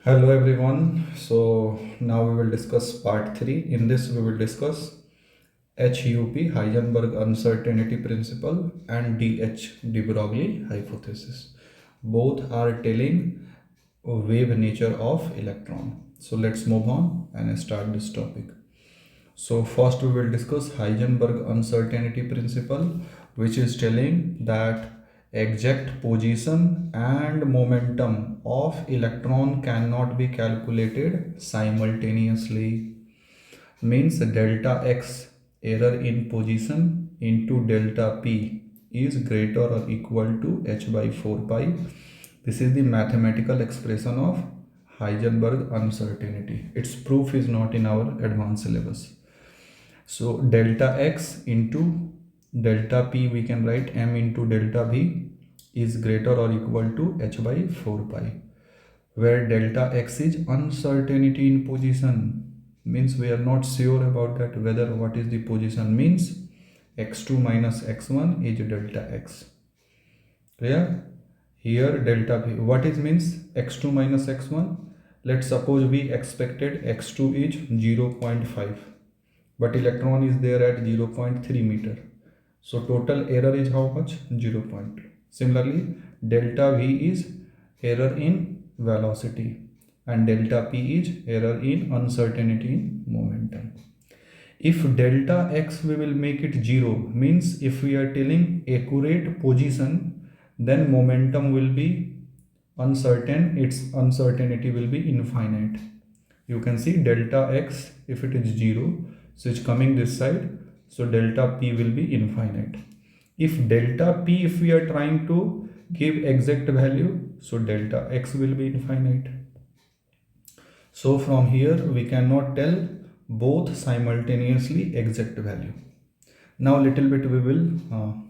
Hello everyone. So now we will discuss part 3. In this we will discuss HUP Heisenberg uncertainty principle and DH de Broglie hypothesis. Both are telling wave nature of electron. So let's move on and start this topic. So first we will discuss Heisenberg uncertainty principle, which is telling that exact position and momentum of electron cannot be calculated simultaneously. Means delta x, error in position, into delta p is greater or equal to h by 4 pi. This is the mathematical expression of Heisenberg uncertainty. Its proof is not in our advanced syllabus. So delta x into delta p, we can write m into delta v is greater or equal to h by 4 pi, where delta x is uncertainty in position. Means we are not sure about that whether what is the position. Means x2 minus x1 is delta x. Clear? Here delta p, what is means x2 minus x1? Let's suppose we expected x2 is 0.5, but electron is there at 0.3 meter. So total error is how much? 0.2. Similarly, delta v is error in velocity and delta p is error in uncertainty in momentum. If delta x we will make it 0, means if we are telling accurate position, then momentum will be uncertain, its uncertainty will be infinite. You can see delta x, if it is 0, so it's coming this side, so delta p will be infinite. If delta p, if we are trying to give exact value, so delta x will be infinite. So from here we cannot tell both simultaneously exact value. Now little bit we will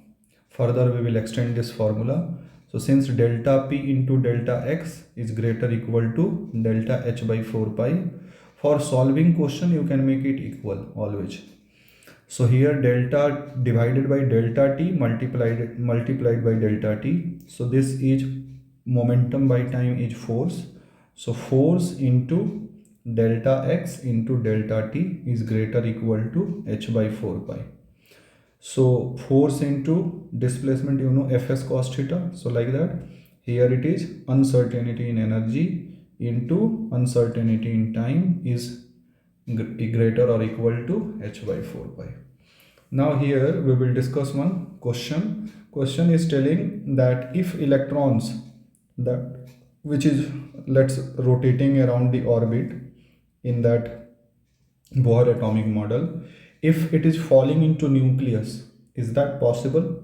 further we will extend this formula. So since delta p into delta x is greater equal to delta h by 4 pi, for solving question you can make it equal always. So here delta divided by delta t multiplied by delta t. So this is momentum by time is force. So force into delta x into delta t is greater equal to h by 4 pi. So force into displacement, you know, Fs cos theta. So like that, here it is uncertainty in energy into uncertainty in time is greater or equal to h by 4 pi. Now here we will discuss one question. Question is telling that if electrons that which is let's rotating around the orbit in that Bohr atomic model, if it is falling into nucleus, is that possible?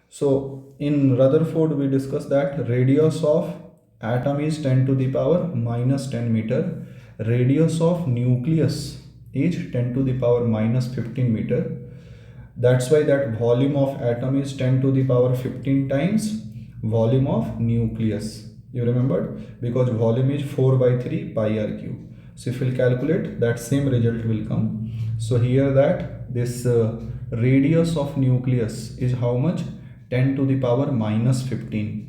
So in Rutherford we discussed that radius of atom is 10 to the power minus 10 meter, radius of nucleus is 10 to the power minus 15 meter. That's why that volume of atom is 10 to the power 15 times volume of nucleus. You remembered? Because volume is 4 by 3 pi r cube. So if we'll calculate, that same result will come. So here that this radius of nucleus is how much? 10 to the power minus 15.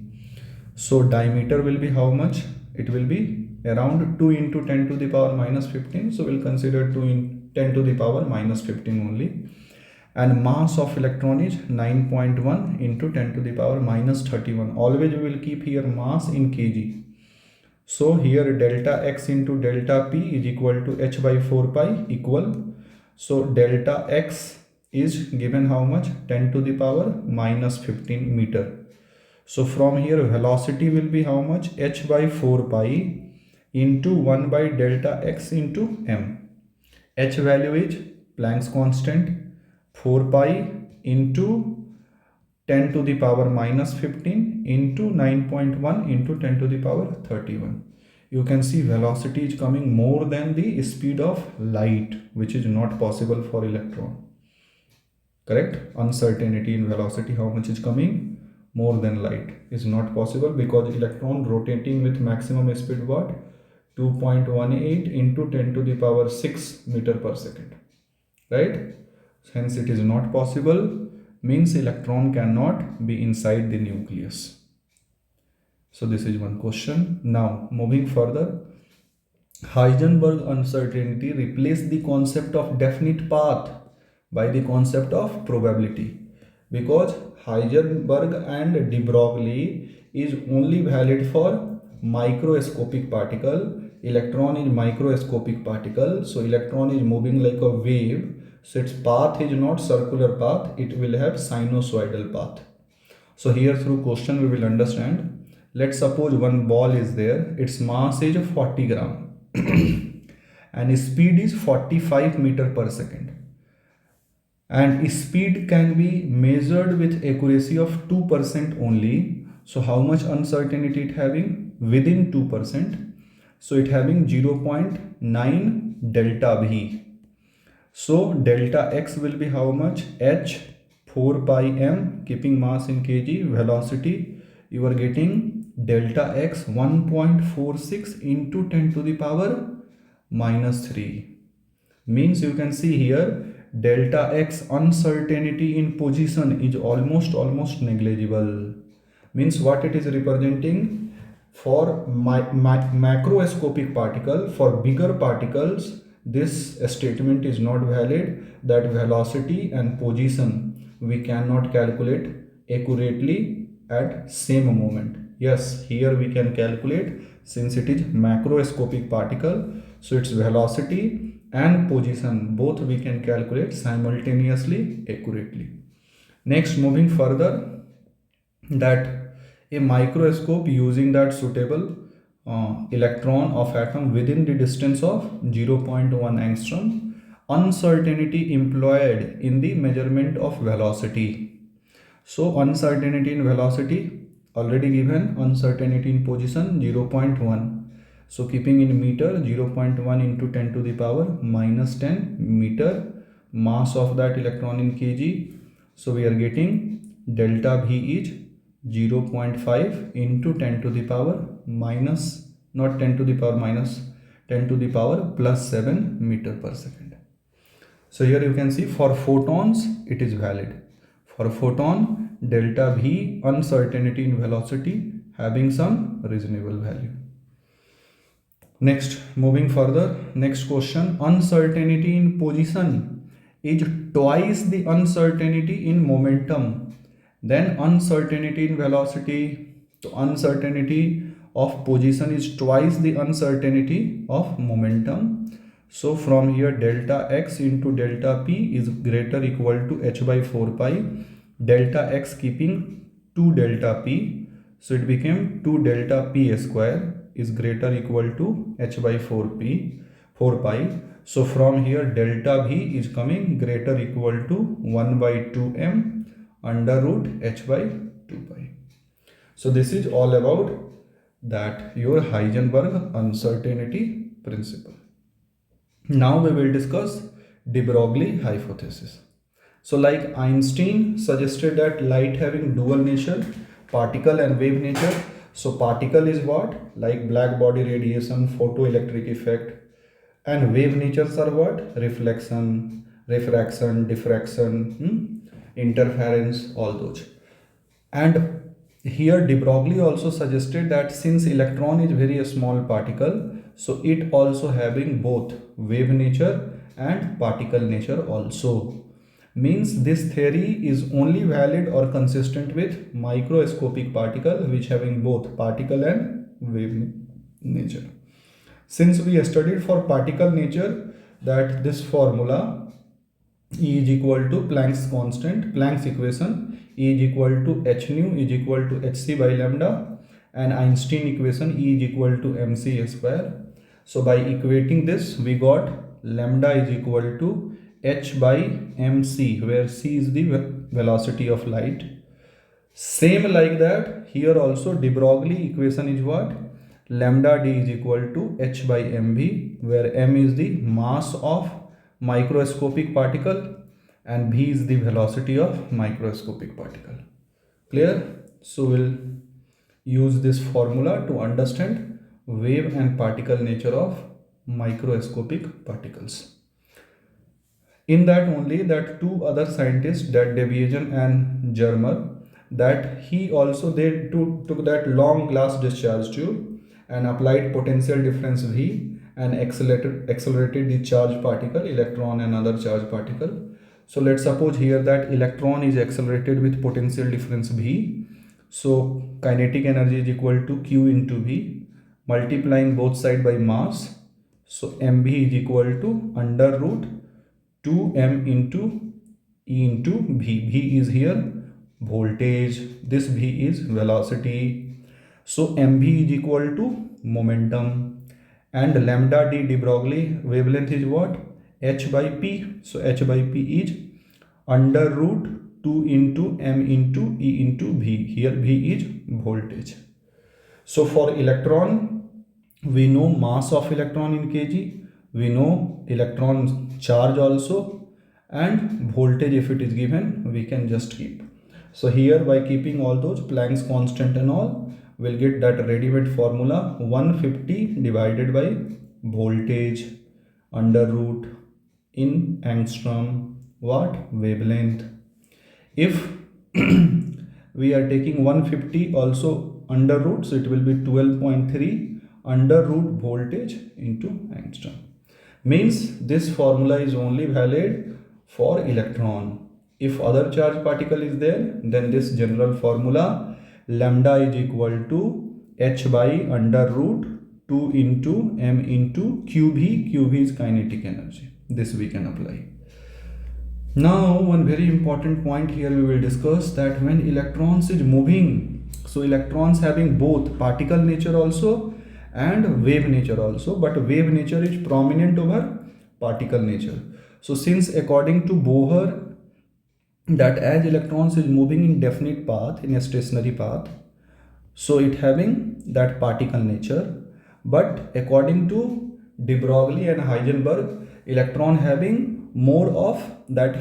So diameter will be how much? It will be around 2 into 10 to the power minus 15. So we'll consider 2 in 10 to the power minus 15 only. And mass of electron is 9.1 into 10 to the power minus 31. Always we will keep here mass in kg. So here delta x into delta p is equal to h by 4 pi equal. So delta x is given how much? 10 to the power minus 15 meter. So from here velocity will be how much? H by 4 pi into 1 by delta x into m. H value is Planck's constant, 4 pi into 10 to the power minus 15 into 9.1 into 10 to the power 31. You can see velocity is coming more than the speed of light, which is not possible for electron. Correct? Uncertainty in velocity, how much is coming? More than light is not possible because electron rotating with maximum speed what? 2.18 into 10 to the power 6 meter per second. Right? Hence it is not possible, means electron cannot be inside the nucleus. So this is one question. Now moving further, Heisenberg uncertainty replaced the concept of definite path by the concept of probability, because Heisenberg and de Broglie is only valid for microscopic particle. Electron is microscopic particle, so electron is moving like a wave, so its path is not circular path, it will have sinusoidal path. So here through question we will understand. Let's suppose one ball is there, its mass is 40 gram and speed is 45 meter per second, and speed can be measured with accuracy of 2% only. So how much uncertainty it having? Within 2%. So it having 0.9 delta V. So delta x will be how much? H 4 pi m, keeping mass in kg, velocity. You are getting delta x 1.46 into 10 to the power minus 3. Means you can see here delta x uncertainty in position is almost negligible. Means what it is representing? For macroscopic particle, for bigger particles, this statement is not valid, that velocity and position we cannot calculate accurately at same moment. Yes, here we can calculate, since it is macroscopic particle, so its velocity and position both we can calculate simultaneously accurately. Next, moving further, that a microscope using that suitable electron of atom within the distance of 0.1 angstrom, uncertainty employed in the measurement of velocity. So uncertainty in velocity already given, uncertainty in position 0.1. So keeping in meter, 0.1 into 10 to the power minus 10 meter, mass of that electron in kg. So we are getting delta V is 0.5 into 10 to the power minus, not 10 to the power minus, 10 to the power plus 7 meter per second. So here you can see for photons it is valid. For photon, delta V uncertainty in velocity having some reasonable value. Next, moving further, next question, uncertainty in position is twice the uncertainty in momentum. Then uncertainty in velocity, so uncertainty of position is twice the uncertainty of momentum. So from here delta x into delta p is greater equal to h by 4 pi, delta x keeping 2 delta p, so it became 2 delta p square is greater equal to h by 4 pi. So from here delta v is coming greater equal to 1 by 2m under root h by 2 pi. So this is all about that your Heisenberg uncertainty principle. Now we will discuss de Broglie hypothesis. So like Einstein suggested that light having dual nature, particle and wave nature. So particle is what? Like black body radiation, photoelectric effect, and wave natures are what? Reflection, refraction, diffraction, interference, all those. And here de Broglie also suggested that since electron is very small particle, so it also having both wave nature and particle nature also. Means this theory is only valid or consistent with microscopic particle which having both particle and wave nature. Since we studied for particle nature that this formula E is equal to Planck's constant, Planck's equation, E is equal to h nu is equal to hc by lambda, and Einstein equation E is equal to mc square. So by equating this we got lambda is equal to h by mc, where c is the velocity of light. Same like that here also de Broglie equation is what? Lambda d is equal to h by mv, where m is the mass of microscopic particle and v is the velocity of microscopic particle. Clear? So we'll use this formula to understand wave and particle nature of microscopic particles. In that only that two other scientists, that Deviation and Germer, that he also they took that long glass discharge tube and applied potential difference V and accelerated the charged particle, electron and other charged particle. So let's suppose here that electron is accelerated with potential difference V. So kinetic energy is equal to Q into V, multiplying both sides by mass. So mv is equal to under root 2m into E into V. V is here voltage, this V is velocity. So mv is equal to momentum, and lambda d de Broglie wavelength is what? H by P. So H by P is under root 2 into m into E into V. Here V is voltage. So for electron, we know mass of electron in kg, we know electron charge also, and voltage if it is given, we can just keep. So here by keeping all those Planck's constant and all, we'll get that ready-made formula 150 divided by voltage under root in angstrom what? Wavelength. If we are taking 150 also under root, so it will be 12.3 under root voltage into angstrom. Means this formula is only valid for electron. If other charge particle is there, then this general formula lambda is equal to h by under root 2 into m into qv. Qv is kinetic energy. This we can apply. Now one very important point here we will discuss, that when electrons is moving, so electrons having both particle nature also and wave nature also, but wave nature is prominent over particle nature. So since according to Bohr, that as electrons is moving in definite path, in a stationary path, so it having that particle nature, but according to de Broglie and Heisenberg, electron having more of that.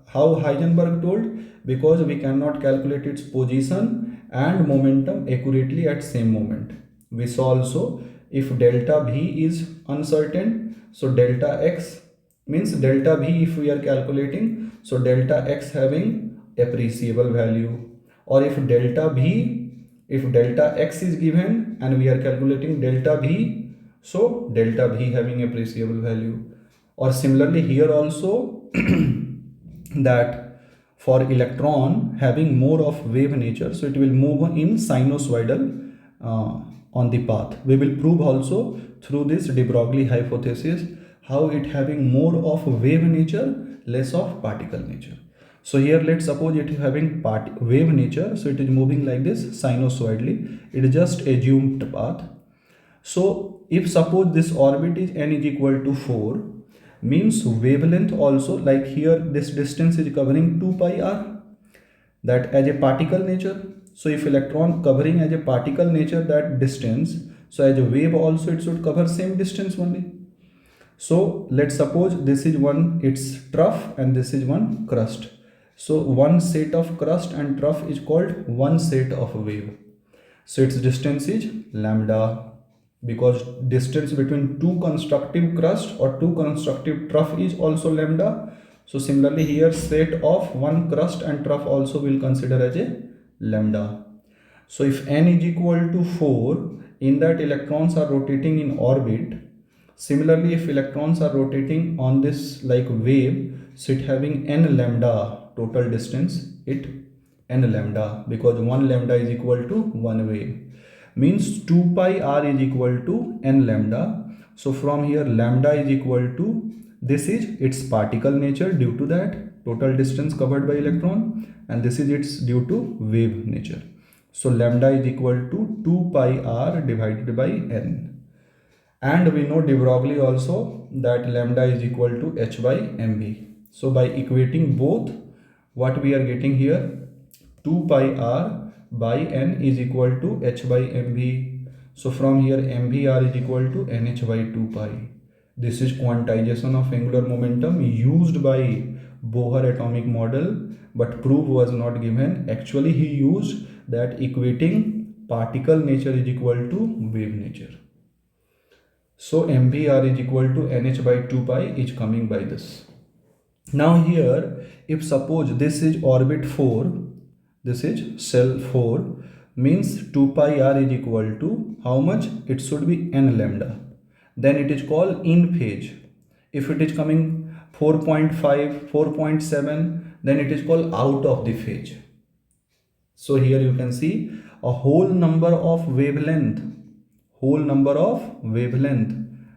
How Heisenberg told? Because we cannot calculate its position and momentum accurately at same moment. We saw also if delta V is uncertain, so delta X means delta V if we are calculating, so delta X having appreciable value. Or if delta X is given and we are calculating delta V, so delta V having appreciable value. Or similarly here also that for electron having more of wave nature, so it will move in sinusoidal on the path. We will prove also through this de Broglie hypothesis how it having more of wave nature, less of particle nature. So here let's suppose it is having wave nature, so it is moving like this sinusoidally. It is just assumed path. So if suppose this orbit is n is equal to 4, means wavelength also, like here this distance is covering 2 pi r, that as a particle nature. So if electron covering as a particle nature that distance, so as a wave also it should cover same distance only. So let's suppose this is one its trough and this is one crust. So one set of crust and trough is called one set of wave. So its distance is lambda, because distance between two constructive crust or two constructive trough is also lambda. So similarly here set of one crust and trough also will consider as a lambda. So if n is equal to 4, in that electrons are rotating in orbit. Similarly if electrons are rotating on this like wave, so it having n lambda total distance, it n lambda, because 1 lambda is equal to 1 wave. Means 2 pi r is equal to n lambda. So from here lambda is equal to, this is its particle nature due to that total distance covered by electron, and this is its due to wave nature. So lambda is equal to 2 pi r divided by n. And we know de Broglie also that lambda is equal to h by mv. So by equating both, what we are getting here, 2 pi r by n is equal to h by mv. So from here mvr is equal to nh by 2 pi. This is quantization of angular momentum used by Bohr atomic model, but proof was not given. Actually he used that equating particle nature is equal to wave nature. So mvr is equal to nh by 2 pi is coming by this. Now here if suppose this is orbit 4, this is cell 4, means 2 pi r is equal to how much? It should be n lambda. Then it is called in phase. If it is coming 4.5, 4.7, then it is called out of the phase. So here you can see a whole number of wavelength,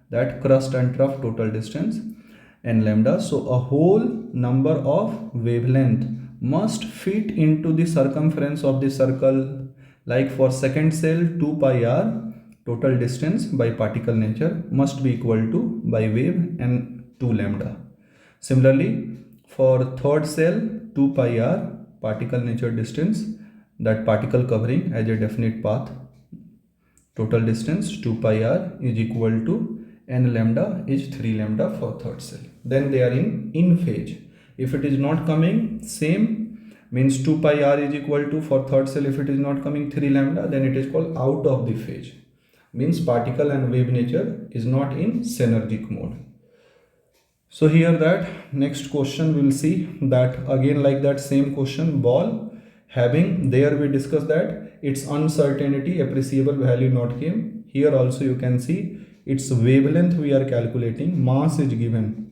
that crust and trough total distance n lambda. So a whole number of wavelength must fit into the circumference of the circle. Like for second cell 2 pi r, total distance by particle nature must be equal to by wave and 2 lambda. Similarly, for third cell 2 pi r, particle nature distance, that particle covering as a definite path, total distance 2 pi r is equal to n lambda is 3 lambda for third cell. Then they are in phase. If it is not coming same, means 2 pi r is equal to for third cell, if it is not coming 3 lambda, then it is called out of the phase, means particle and wave nature is not in synergic mode. So here that next question we'll see that again like that same question, ball having, there we discussed that its uncertainty appreciable value not came. Here also you can see its wavelength we are calculating, mass is given.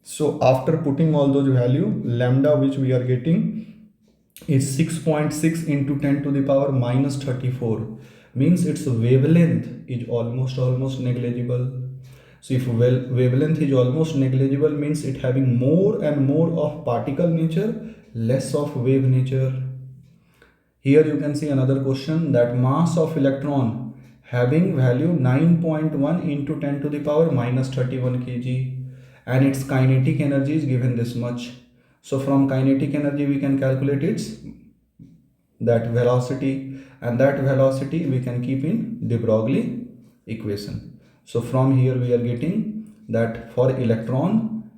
So after putting all those value, lambda which we are getting is 6.6 into 10 to the power minus 34, means its wavelength is almost negligible. So if wavelength is almost negligible, means it having more and more of particle nature, less of wave nature. Here you can see another question, that mass of electron having value 9.1 into 10 to the power minus 31 kg, and its kinetic energy is given this much. So from kinetic energy we can calculate its that velocity, and that velocity we can keep in de Broglie equation. So from here we are getting that for electron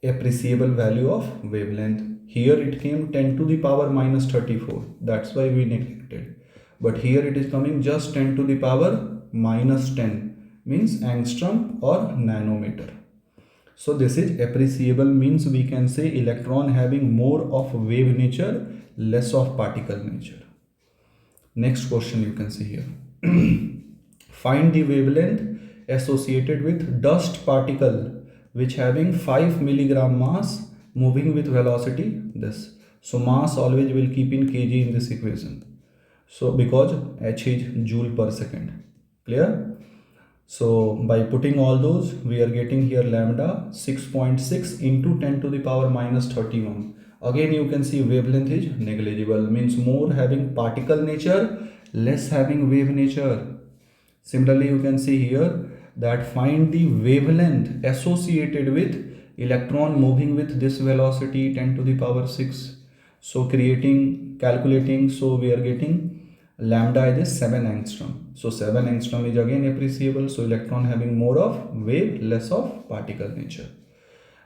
appreciable value of wavelength, here it came 10 to the power minus 34, that's why we neglected. But here it is coming just 10 to the power minus 10, means angstrom or nanometer. So this is appreciable, means we can say electron having more of wave nature, less of particle nature. Next question you can see here. Find the wavelength associated with dust particle which having 5 milligram mass moving with velocity this. So mass always will keep in kg in this equation. So because h is joule per second. Clear? So by putting all those, we are getting here lambda 6.6 into 10 to the power minus 31. Again you can see wavelength is negligible, means more having particle nature, less having wave nature. Similarly you can see here that find the wavelength associated with electron moving with this velocity 10 to the power 6. So calculating, so we are getting lambda is 7 angstrom. So 7 angstrom is again appreciable, so electron having more of wave, less of particle nature.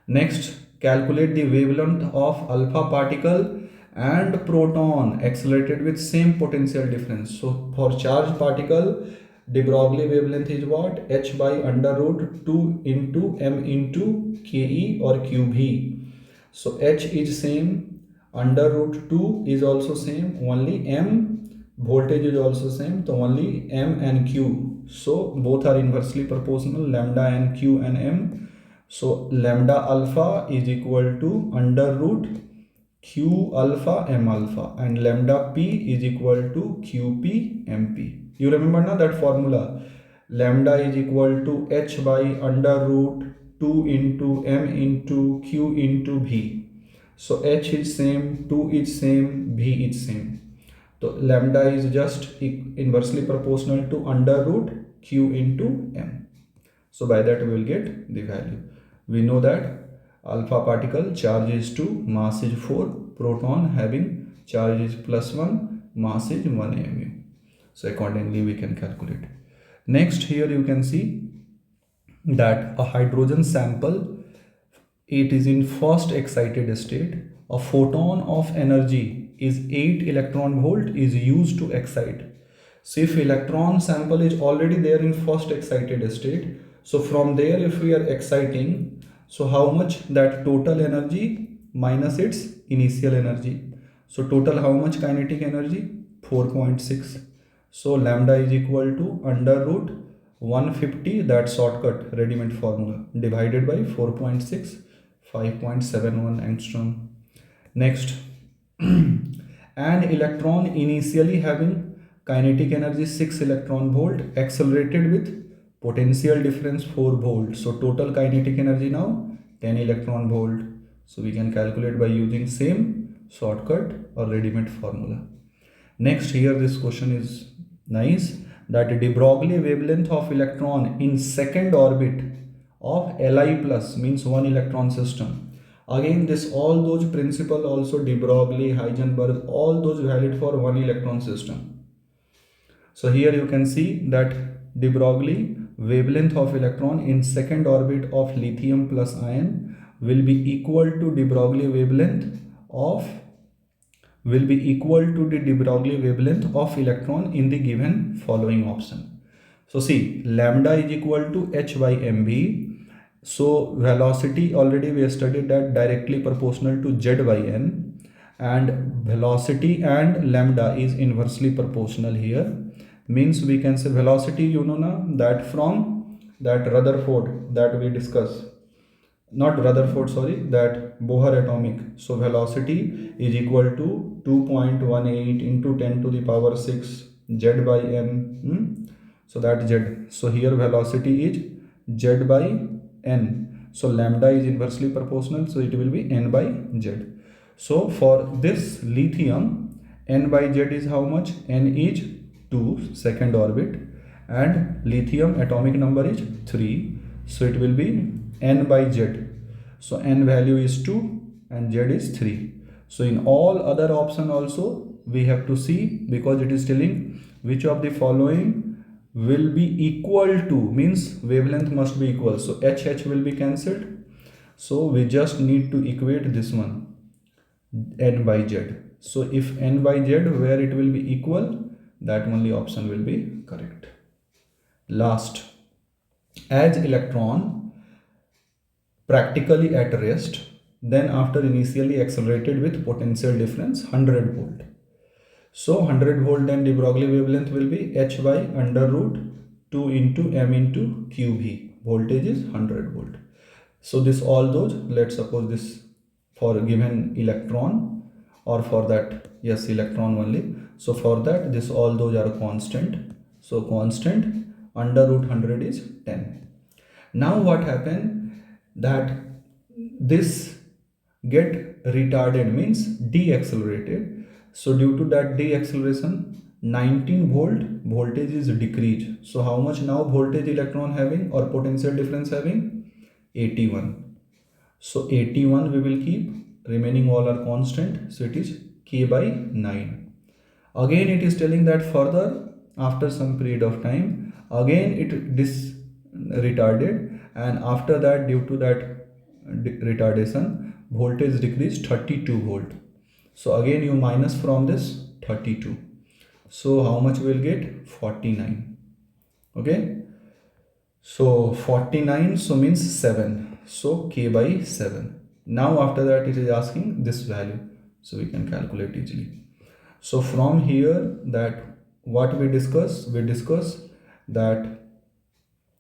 Next, calculate the wavelength of alpha particle and proton accelerated with same potential difference. So for charged particle, de Broglie wavelength is what? H by under root 2 into m into ke or qb. So h is same, under root 2 is also same, only m, voltage is also same, so only m and q. So both are inversely proportional, lambda and q and m. So lambda alpha is equal to under root q alpha m alpha, and lambda p is equal to qp mp. You remember now that formula, lambda is equal to h by under root 2 into m into q into v. So h is same, 2 is same, v is same. So lambda is just inversely proportional to under root q into m. So by that we will get the value. We know that alpha particle charge is 2, mass is 4, proton having charge is plus 1, mass is 1 mu. So accordingly we can calculate. Next, here you can see that a hydrogen sample, it is in first excited state. A photon of energy is 8 electron volt is used to excite. So if electron sample is already there in first excited state, so from there if we are exciting, so how much that total energy minus its initial energy. So total how much kinetic energy? 4.6. So lambda is equal to under root 150, that shortcut ready-made formula, divided by 4.6, 5.71 angstrom. Next, an electron initially having kinetic energy 6 electron volt accelerated with potential difference 4 volt. So total kinetic energy now 10 electron volt. So we can calculate by using same shortcut or ready-made formula. Next, here this question is nice, that de Broglie wavelength of electron in second orbit of Li plus means one electron system. Again, this all those principle also de Broglie, Heisenberg, all those valid for one electron system. So here you can see that de Broglie wavelength of electron in second orbit of lithium plus ion will be equal to de Broglie wavelength of de Broglie wavelength of electron in the given following option. So see, lambda is equal to h by mv. So velocity already we studied that directly proportional to z by n, and velocity and lambda is inversely proportional here. Means we can say velocity, you know na, that from that Rutherford that we discuss, not Rutherford, sorry, that Bohr atomic. So velocity is equal to 2.18 into 10 to the power 6 z by n. So that z. So here velocity is z by n. So lambda is inversely proportional. So it will be n by z. So for this lithium, n by z is how much? N is 2 second orbit, and lithium atomic number is 3. So it will be n by z. So n value is 2 and z is 3. So in all other option also we have to see, because it is telling which of the following will be equal to, means wavelength must be equal. So h will be cancelled. So we just need to equate this one, n by z. So if n by z where it will be equal, that only option will be correct. Last, as electron practically at rest, then after initially accelerated with potential difference 100 volt. So 100 volt, then de Broglie wavelength will be h by under root 2 into m into qv. Voltage is 100 volt. So this all those, let's suppose this for a given electron, or for that, yes, electron only. So for that, this all those are constant. So constant under root 100 is 10. Now what happened, that this get retarded, means deaccelerated. So due to that deacceleration, 19 volt voltage is decreased. So how much now voltage electron having or potential difference having? 81. So 81 we will keep, remaining all are constant. So it is k by 9. Again it is telling that further after some period of time, again it retarded, and after that due to that retardation, voltage decreased 32 volt. So again you minus from this 32. So how much we will get? 49. Okay. So 49, so means 7. So k by 7. Now after that it is asking this value. So we can calculate easily. So from here, that what we discuss that,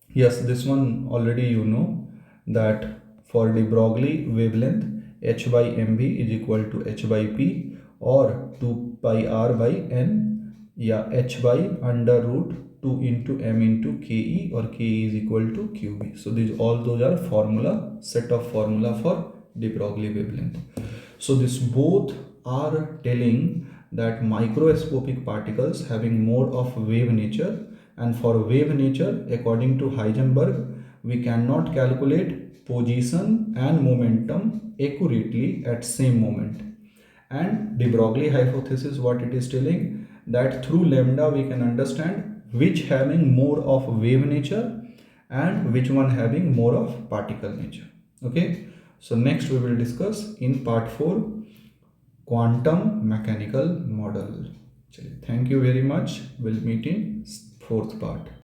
yes, this one already you know, that for de Broglie wavelength h by mv is equal to h by p, or 2 pi r by n, yeah, h by under root 2 into m into ke, or ke is equal to qb. So these all those are formula, set of formula for de Broglie wavelength. So this both are telling that microscopic particles having more of wave nature, and for wave nature, according to Heisenberg, we cannot calculate position and momentum accurately at same moment. And de Broglie hypothesis, what it is telling, that through lambda we can understand which having more of wave nature and which one having more of particle nature. Okay, so next we will discuss in part 4 quantum mechanical model. Thank you very much. We'll meet in 4th part.